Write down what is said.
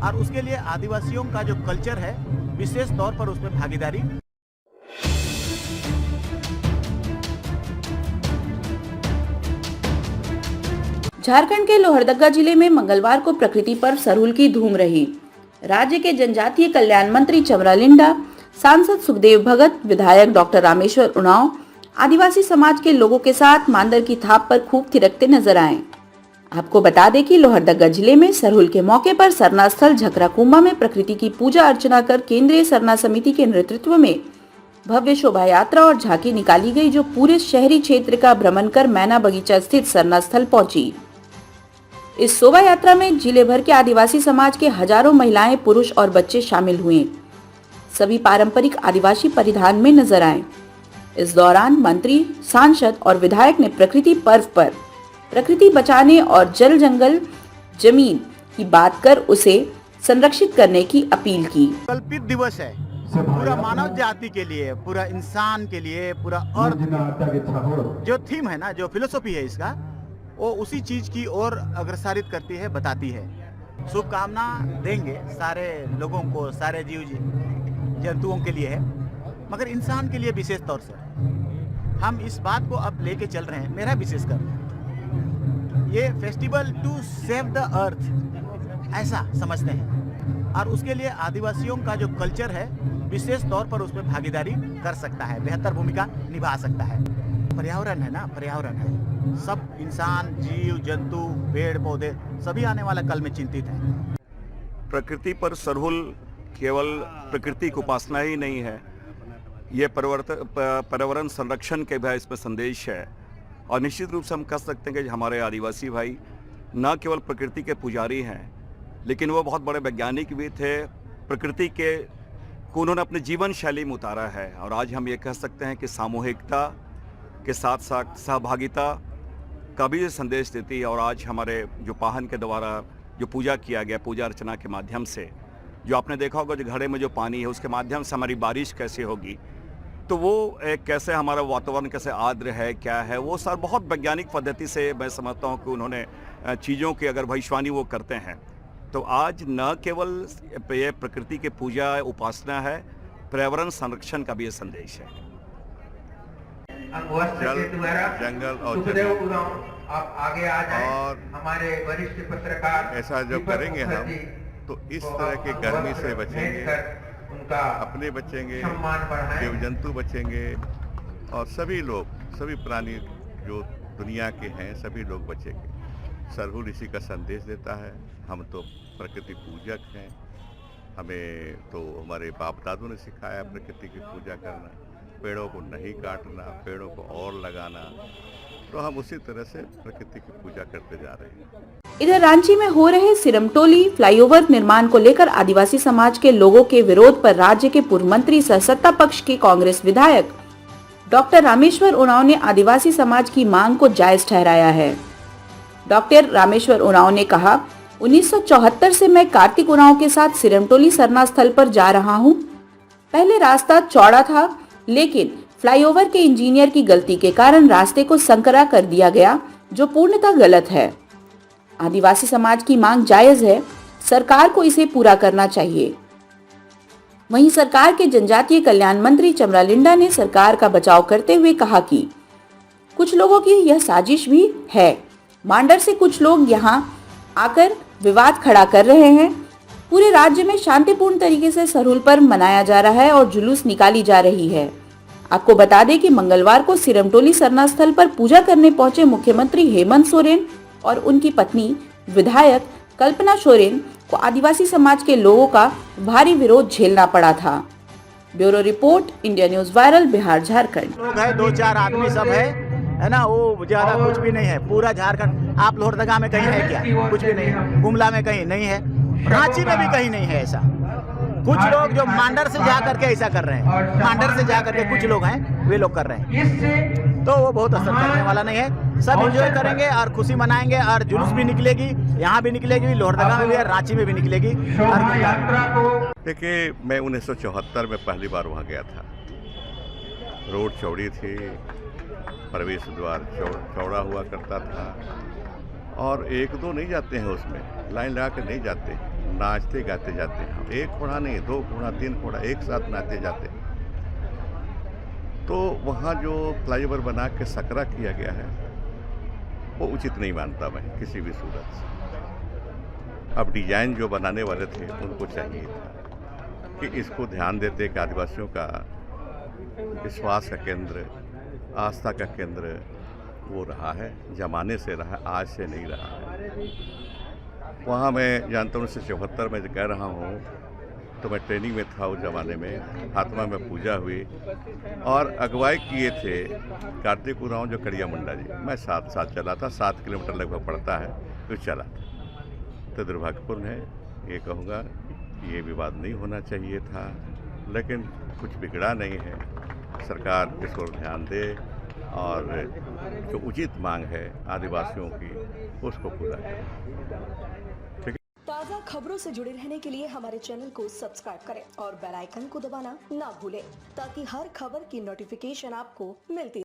और उसके लिए आदिवासियों का जो कल्चर है विशेष तौर पर उसमें भागीदारी। झारखंड के लोहरदगा जिले में मंगलवार को प्रकृति पर्व सरहुल की धूम रही। राज्य के जनजातीय कल्याण मंत्री चमरा लिंडा, सांसद सुखदेव भगत, विधायक डॉक्टर रामेश्वर उरांव आदिवासी समाज के लोगों के साथ मांदर की थाप पर खूब थिरकते नजर आए। आपको बता दें कि लोहरदगा जिले में सरहुल के मौके पर सरना स्थल झकराकुंबा में प्रकृति की पूजा अर्चना कर केंद्रीय सरना समिति के नेतृत्व में भव्य शोभा यात्रा और झांकी निकाली गई, जो पूरे शहरी क्षेत्र का भ्रमण कर मैना बगीचा स्थित सरना स्थल पहुंची। इस शोभा यात्रा में जिले भर के आदिवासी समाज के हजारों महिलाएं, पुरुष और बच्चे शामिल हुए। सभी पारंपरिक आदिवासी परिधान में नजर आए। इस दौरान मंत्री, सांसद और विधायक ने प्रकृति पर्व पर प्रकृति बचाने और जल जंगल जमीन की बात कर उसे संरक्षित करने की अपील की। कल्पित दिवस है पूरा मानव जाति के लिए, पूरा इंसान के लिए, पूरा अर्थ। जो थीम है ना, जो फिलोसॉफी है इसका, वो उसी चीज की ओर अग्रसरित करती है, बताती है। शुभकामना देंगे सारे लोगों को, सारे जीव जंतुओं के लिए है, मगर इंसान के लिए विशेष तौर से हम इस बात को अब लेके चल रहे हैं। मेरा विशेषकर ये festival to save the earth ऐसा समझते हैं, और उसके लिए आदिवासियों का जो कल्चर है विशेष तौर पर उसमें भागीदारी कर सकता है, बेहतर भूमिका निभा सकता है। पर्यावरण है ना, पर्यावरण है, सब इंसान, जीव जंतु, पेड़ पौधे सभी आने वाला कल में चिंतित हैं। प्रकृति पर सरहुल केवल प्रकृति की उपासना ही नहीं है, ये पर्यावरण संरक्षण के भी इसमें संदेश है। और निश्चित रूप से हम कह सकते हैं कि हमारे आदिवासी भाई न केवल प्रकृति के पुजारी हैं, लेकिन वो बहुत बड़े वैज्ञानिक भी थे। प्रकृति को उन्होंने अपने जीवन शैली में उतारा है, और आज हम ये कह सकते हैं कि सामूहिकता के साथ साथ सहभागिता का भी संदेश देती है। और आज हमारे जो पाहन के द्वारा जो पूजा किया गया, पूजा अर्चना के माध्यम से, जो आपने देखा होगा जो घड़े में जो पानी है उसके माध्यम से हमारी बारिश कैसे होगी, तो वो एक कैसे हमारा वातावरण कैसे आर्द्र है, क्या है, वो सर बहुत वैज्ञानिक पद्धति से मैं समझता हूँ कि उन्होंने चीज़ों की अगर भविष्यवाणी वो करते हैं। तो आज न केवल ये प्रकृति की पूजा उपासना है, पर्यावरण संरक्षण का भी ये संदेश है। जल, जंगल और जमीन, आप आगे आ जाएं, और हमारे वरिष्ठ पत्रकार ऐसा जब करेंगे हम, तो इस तरह के गर्मी से बचेंगे, उनका अपने बचेंगे, जीव जंतु बचेंगे, और सभी लोग, सभी प्राणी जो दुनिया के हैं सभी लोग बचेंगे। सरहुल इसी का संदेश देता है। हम तो प्रकृति पूजक हैं, हमें तो हमारे बाप दादों ने सिखाया प्रकृति की पूजा करना, पेड़ों को नहीं काटना, पेड़ों को और लगाना, तो हम उसी तरह से प्रकृति की पूजा करते जा रहे हैं। इधर रांची में हो रहे सिरमटोली फ्लाईओवर निर्माण को लेकर आदिवासी समाज के लोगों के विरोध पर राज्य के पूर्व मंत्री सह सत्ता पक्ष के कांग्रेस विधायक डॉक्टर रामेश्वर उरांव ने आदिवासी समाज की मांग को जायज ठहराया है। डॉक्टर रामेश्वर उरांव ने कहा, 1974 से मैं कार्तिक उरांव के साथ सिरमटोली सरना स्थल पर जा रहा हूं। पहले रास्ता चौड़ा था, लेकिन फ्लाईओवर के इंजीनियर की गलती के कारण रास्ते को संकरा कर दिया गया, जो पूर्णतः गलत है। आदिवासी समाज की मांग जायज है, सरकार को इसे पूरा करना चाहिए। वहीं सरकार के जनजातीय कल्याण मंत्री चमरा लिंडा ने सरकार का बचाव करते हुए कहा कि कुछ लोगों की यह साजिश भी है। मांडर से कुछ लोग यहां आकर विवाद खड़ा कर रहे हैं। पूरे राज्य में शांतिपूर्ण तरीके से सरहुल पर्व मनाया जा रहा है और जुलूस निकाली जा रही है। आपको बता दें कि मंगलवार को सिरमटोली सरना स्थल पर पूजा करने पहुंचे मुख्यमंत्री हेमंत सोरेन और उनकी पत्नी विधायक कल्पना सोरेन को आदिवासी समाज के लोगों का भारी विरोध झेलना पड़ा था। Bureau report, India news viral, Bihar Jharkhand. लोग है, 2-4 आदमी सब है ना, वो ज्यादा कुछ भी नहीं है। पूरा झारखंड, आप लोहरदगा में कहीं है क्या? कुछ भी नहीं है। गुमला में कहीं नहीं है, रांची में भी कहीं नहीं है ऐसा। कुछ लोग जो मांडर से जा करके ऐसा कर रहे हैं, मांडर से जा करके कुछ लोग हैं, वे लोग कर रहे हैं, तो वो बहुत असर करने वाला नहीं है। सब एंजॉय करेंगे और खुशी मनाएंगे, और जुलूस भी निकलेगी, यहाँ भी निकलेगी, लोहरदगा में भी, रांची में भी निकलेगी। देखिए, मैं 1974 में पहली बार वहाँ गया था। रोड चौड़ी थी, प्रवेश द्वार चौड़ा हुआ करता था, और 1-2 नहीं जाते हैं उसमें, लाइन लगा के नहीं जाते। नाचते गाते जाते हैं। एक घोड़ा नहीं, 2 घोड़ा, 3 घोड़ा एक साथ नाचते जाते हैं। तो वहाँ जो फ्लाईओवर बना के सकरा किया गया है वो उचित नहीं मानता मैं किसी भी सूरत से। अब डिजाइन जो बनाने वाले थे उनको चाहिए था कि इसको ध्यान देते कि आदिवासियों का विश्वास का केंद्र, आस्था का केंद्र वो रहा है, जमाने से रहा, आज से नहीं रहा है। वहाँ मैं जानता हूँ 1974 में कह रहा हूँ तो मैं ट्रेनिंग में था उस ज़माने में। हाथमा में पूजा हुई और अगुवाई किए थे कार्तिक उरांव जो कड़िया मुंडा जी। मैं साथ चला था, 7 किलोमीटर लगभग पड़ता है, तो चला था। तो दुर्भाग्यपूर्ण है, ये कहूँगा कि ये विवाद नहीं होना चाहिए था, लेकिन कुछ बिगड़ा नहीं है। सरकार इस ओर ध्यान दे और जो उचित मांग है आदिवासियों की उसको पूरा करें। ताज़ा खबरों से जुड़े रहने के लिए हमारे चैनल को सब्सक्राइब करें और बेल आइकन को दबाना ना भूलें ताकि हर खबर की नोटिफिकेशन आपको मिलती